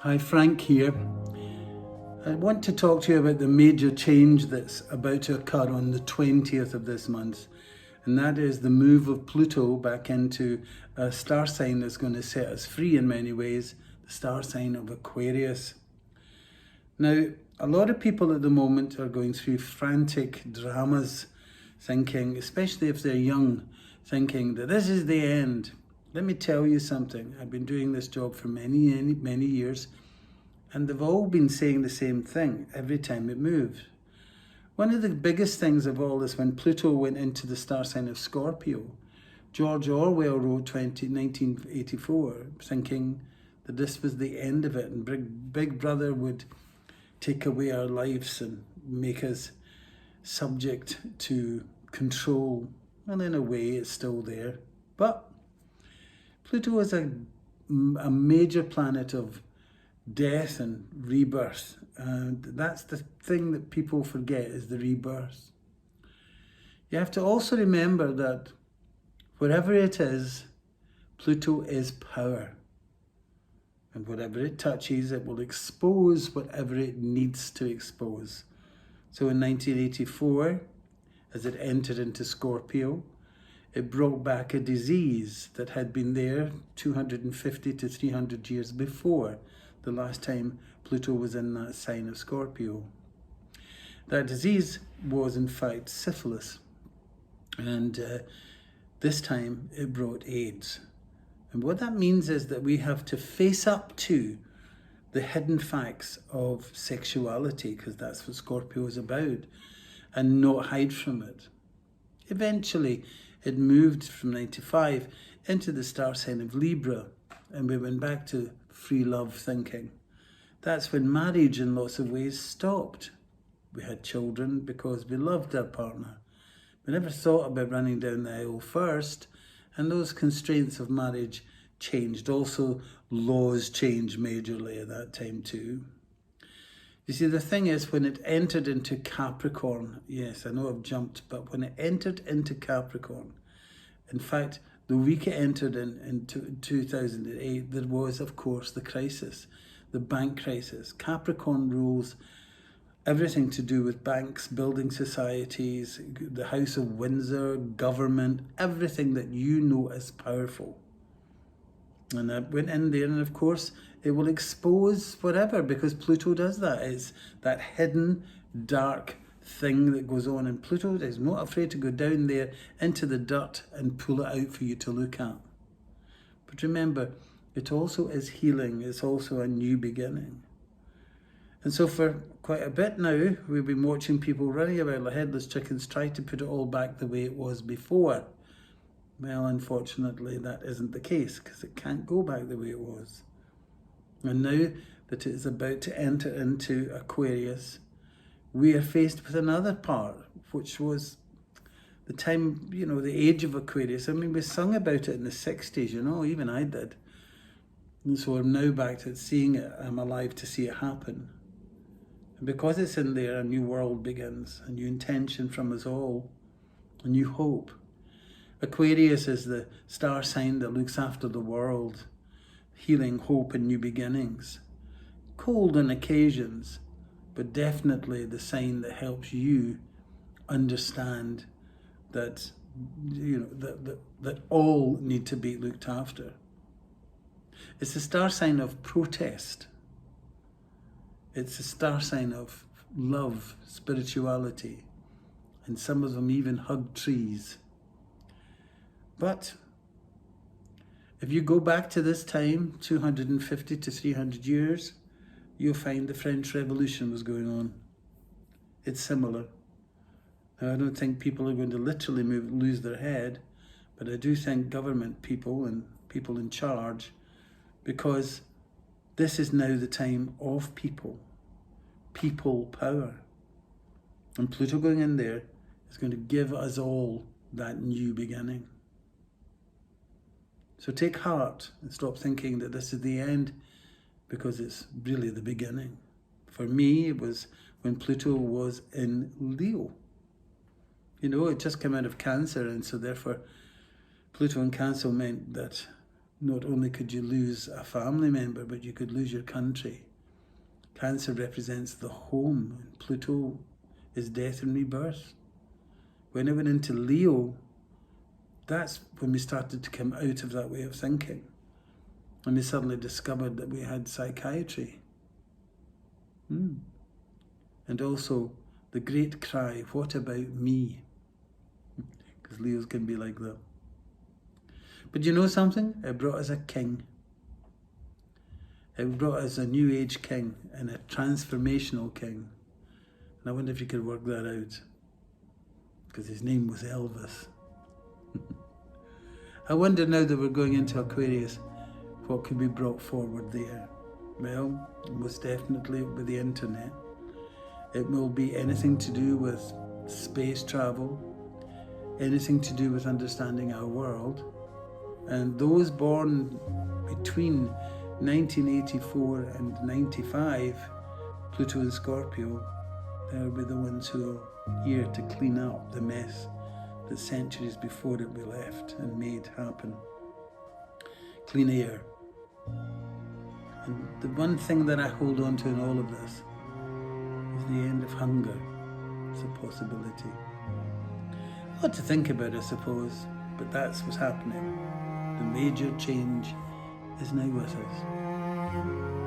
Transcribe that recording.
Hi, Frank here. I want to talk to you about the major change that's about to occur on the 20th of this month, and that is the move of Pluto back into a star sign that's going to set us free in many ways, the star sign of Aquarius. Now, a lot of people at the moment are going through frantic dramas, thinking, especially if they're young, thinking that this is the end. Let me tell you something. I've been doing this job for many years, and they've all been saying the same thing every time it moves. One of the biggest things of all is when Pluto went into the star sign of Scorpio. George Orwell wrote 1984, thinking that this was the end of it, and Big Brother would take away our lives and make us subject to control. And in a way, it's still there. But Pluto is a major planet of death and rebirth, and that's the thing that people forget, is the rebirth. You have to also remember that wherever it is, Pluto is power, and whatever it touches, it will expose whatever it needs to expose. So in 1984, as it entered into Scorpio, it brought back a disease that had been there 250 to 300 years before the last time Pluto was in that sign of Scorpio. That disease was in fact syphilis, and this time it brought AIDS. And what that means is that we have to face up to the hidden facts of sexuality, because that's what Scorpio is about, and not hide from it. Eventually, it moved from 95 into the star sign of Libra, and we went back to free love thinking. That's when marriage in lots of ways stopped. We had children because we loved our partner. We never thought about running down the aisle first, and those constraints of marriage changed. Also, laws changed majorly at that time too. You see, the thing is, when it entered into Capricorn, yes, I know I've jumped, but when it entered into Capricorn, in fact, the week it entered in 2008, there was, of course, the crisis, the bank crisis. Capricorn rules everything to do with banks, building societies, the House of Windsor, government, everything that you know is powerful. And I went in there, and of course, it will expose whatever, because Pluto does that. It's that hidden, dark thing that goes on. And Pluto is not afraid to go down there into the dirt and pull it out for you to look at. But remember, it also is healing. It's also a new beginning. And so for quite a bit now, we've been watching people running about like headless chickens, trying to put it all back the way it was before. Well, unfortunately, that isn't the case, because it can't go back the way it was. And now that it is about to enter into Aquarius, we are faced with another part, which was the time, the age of Aquarius. I mean, we sung about it in the 60s, even I did. And so I'm now back to seeing it. I'm alive to see it happen. And because it's in there, a new world begins, a new intention from us all, a new hope. Aquarius is the star sign that looks after the world, healing, hope, and new beginnings. Cold on occasions, but definitely the sign that helps you understand that that all need to be looked after. It's a star sign of protest. It's a star sign of love, spirituality, and some of them even hug trees. But if you go back to this time, 250 to 300 years, you'll find the French Revolution was going on. It's similar. Now, I don't think people are going to literally lose their head, but I do think government people and people in charge, because this is now the time of people power. And Pluto going in there is going to give us all that new beginning. So take heart and stop thinking that this is the end, because it's really the beginning. For me, it was when Pluto was in Leo. It just came out of Cancer, and so therefore Pluto in Cancer meant that not only could you lose a family member, but you could lose your country. Cancer represents the home, and Pluto is death and rebirth. When I went into Leo, that's when we started to come out of that way of thinking. And we suddenly discovered that we had psychiatry. And also the great cry, what about me? Because Leos can be like that. But you know something? It brought us a king. It brought us a new age king and a transformational king. And I wonder if you could work that out. Because his name was Elvis. I wonder now that we're going into Aquarius, what could be brought forward there? Well, most definitely with the internet. It will be anything to do with space travel, anything to do with understanding our world. And those born between 1984 and 95, Pluto and Scorpio, they'll be the ones who are here to clean up the mess that centuries before it we left and made happen. Clean air. And the one thing that I hold on to in all of this is the end of hunger. It's a possibility. A lot to think about, I suppose, but that's what's happening. The major change is now with us.